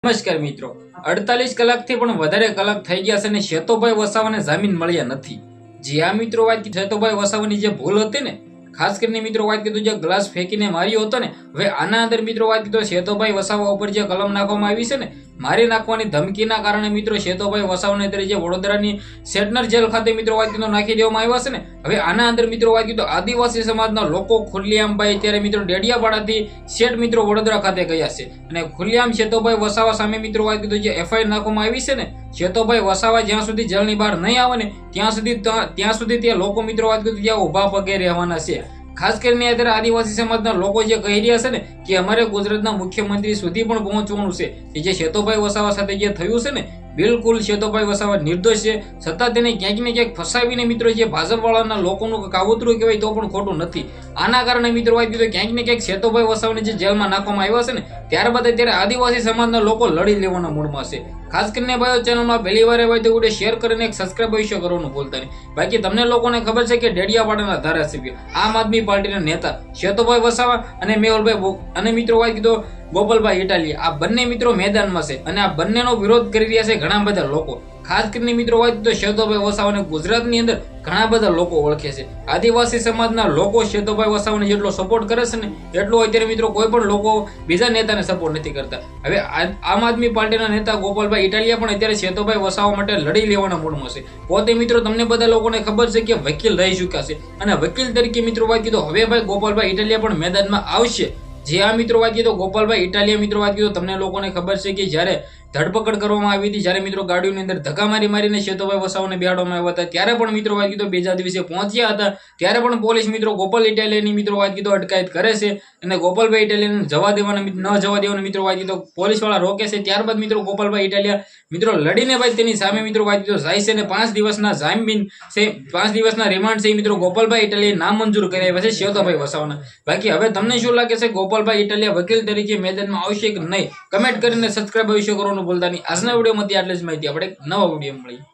નમસ્કાર મિત્રો, 48 કલાકથી પણ વધારે કલાક થઈ ગયા છે અને શેતોભાઈ વસાવાને જામીન મળ્યા નથી। જી આ મિત્રો, વાત શેતોભાઈ વસાવાની જે ભૂલ હતી ને, ખાસ કરીને મિત્રો વાત કીધું જે ગ્લાસ ફેંકીને માર્યો હતો ને, હવે આના અંદર મિત્રો વાત કીધું શેતોભાઈ વસાવા ઉપર જે કલમ નાખવામાં આવી છે ને, મારી નાખવાની ધમકીના કારણે મિત્રો શેતોભાઈ વસાવાને અત્યારે જે વડોદરાની સેટનર જેલ ખાતે મિત્રો વાત કીધું નાખી દેવામાં આવ્યા છે ને, હવે આના અંદર મિત્રો વાત કીધું આદિવાસી સમાજના લોકો ખુલ્લેઆમ ભાઈ અત્યારે મિત્રો ડેડિયાપાડાથી શેઠ મિત્રો વડોદરા ખાતે ગયા છે અને ખુલ્લેઆમ શેતોભાઈ વસાવા સામે મિત્રો વાત કીધું જે એફઆઈઆર નાખવામાં આવી છે ને, શેતોભાઈ વસાવા જ્યાં સુધી જેલની બહાર નહીં આવે ને ત્યાં સુધી ત્યાં લોકો મિત્રો વાત કીધું ત્યાં ઉભા પગે રહેવાના છે। ખાસ કરીને અત્યારે આદિવાસી સમાજના લોકો જે કહી રહ્યા છે ને કે અમારે ગુજરાતના મુખ્યમંત્રી સુધી પણ પહોંચવાનું છે કે જે શેતોભાઈ વસાવા સાથે જે થયું છે ને, બિલકુલ શેતોભાઈ વસાવા નિર્દોષ છે, છતાં તેને ક્યાંક ને ક્યાંક ફસાવીને મિત્રો જે ભાજપ વાળાના લોકોનું કાવતરું કહેવાય તો પણ ખોટું નથી। આના કારણે મિત્રો વાત કીધું ક્યાંક ને ક્યાંક શેતોભાઈ વસાવાને જે જેલમાં નાખવામાં આવ્યા છે ને, ત્યારબાદ અત્યારે આદિવાસી સમાજના લોકો લડી લેવાના મૂડમાં છે। ખાસ કરીને ભાઈઓ, ચેનલમાં પહેલી વાર હોય તો વિડીયો શેર કરીને એક સબસ્ક્રાઇબ અવશ્ય કરવાનું ભૂલતા નહીં। બાકી તમને લોકોને ખબર છે કે ડેડિયાપાડાના ધારાસભ્ય આમ આદમી પાર્ટીના નેતા શેતોભાઈ વસાવા અને મેહુલભાઈ અને મિત્રો વાત કીધો ગોપાલભાઈ ઇટાલિયા, આ બંને મિત્રો મેદાનમાં છે અને આ બંનેનો વિરોધ કરી રહ્યા છે ઘણા બધા લોકો। ખાસ કરીને મિત્રો વાત તો શેતોભાઈ વસાવાને ગુજરાતની અંદર ઘણા બધા લોકો ઓળખે છે। આદિવાસી સમાજના લોકો શેતોભાઈ વસાવાને જેટલો સપોર્ટ કરે છે ને, એટલો અત્યારે મિત્રો કોઈ પણ લોકો બીજા નેતાને સપોર્ટ નથી કરતા। હવે આમ આદમી પાર્ટીના નેતા ગોપાલભાઈ ઇટાલિયા પણ અત્યારે શેતોભાઈ વસાવા માટે લડી લેવાના મૂડમાં છે। પોતે મિત્રો તમને બધા લોકોને ખબર છે કે વકીલ રહી ચૂક્યા છે અને વકીલ તરીકે મિત્રો વાત કીધો હવે ભાઈ ગોપાલભાઈ ઇટાલિયા પણ મેદાનમાં આવશે। જે આ મિત્રો વાત કીધો ગોપાલભાઈ ઇટાલિયા મિત્રો વાત કીધો તમને લોકોને ખબર છે કે જ્યારે ધરપકડ કરવામાં આવી હતી, જ્યારે મિત્રો ગાડીઓની અંદર ધક્કા મારીને શેતોભાઈ વસાવાને બેહાડવામાં આવ્યા હતા, ત્યારે પણ મિત્રો વાત કીધો બીજા દિવસે પહોંચ્યા હતા, ત્યારે પણ પોલીસ મિત્રો ગોપાલ ઇટાલિયાની મિત્રો વાત કીધો અટકાયત કરે છે અને ગોપાલભાઈ ઇટાલિયાને જવા દેવાના મિત્રો વાત કીધો પોલીસ વાળા રોકે છે। ત્યારબાદ મિત્રો ગોપાલભાઈ ઇટાલિયા મિત્રો લડીને ભાઈ તેની સામે મિત્રો વાત કીધો જાય છે અને 5 દિવસના જામીન છે, 5 દિવસના રિમાન્ડ છે મિત્રો ગોપાલભાઈ ઇટાલિયાએ નામંજૂર કરાવ્યા છે શેતોભાઈ વસાવાના। બાકી હવે તમને શું લાગે છે, ગોપાલભાઈ ઇટાલિયા વકીલ તરીકે મેદાનમાં આવશે કે નહીં? કમેન્ટ કરીને સબસ્ક્રાઇબ અવશ્ય કરવાનું ભૂલતા નહીં। આજના વિડીયોમાંથી આટલી જ માહિતી, આપણે નવા વિડીયો મળીએ।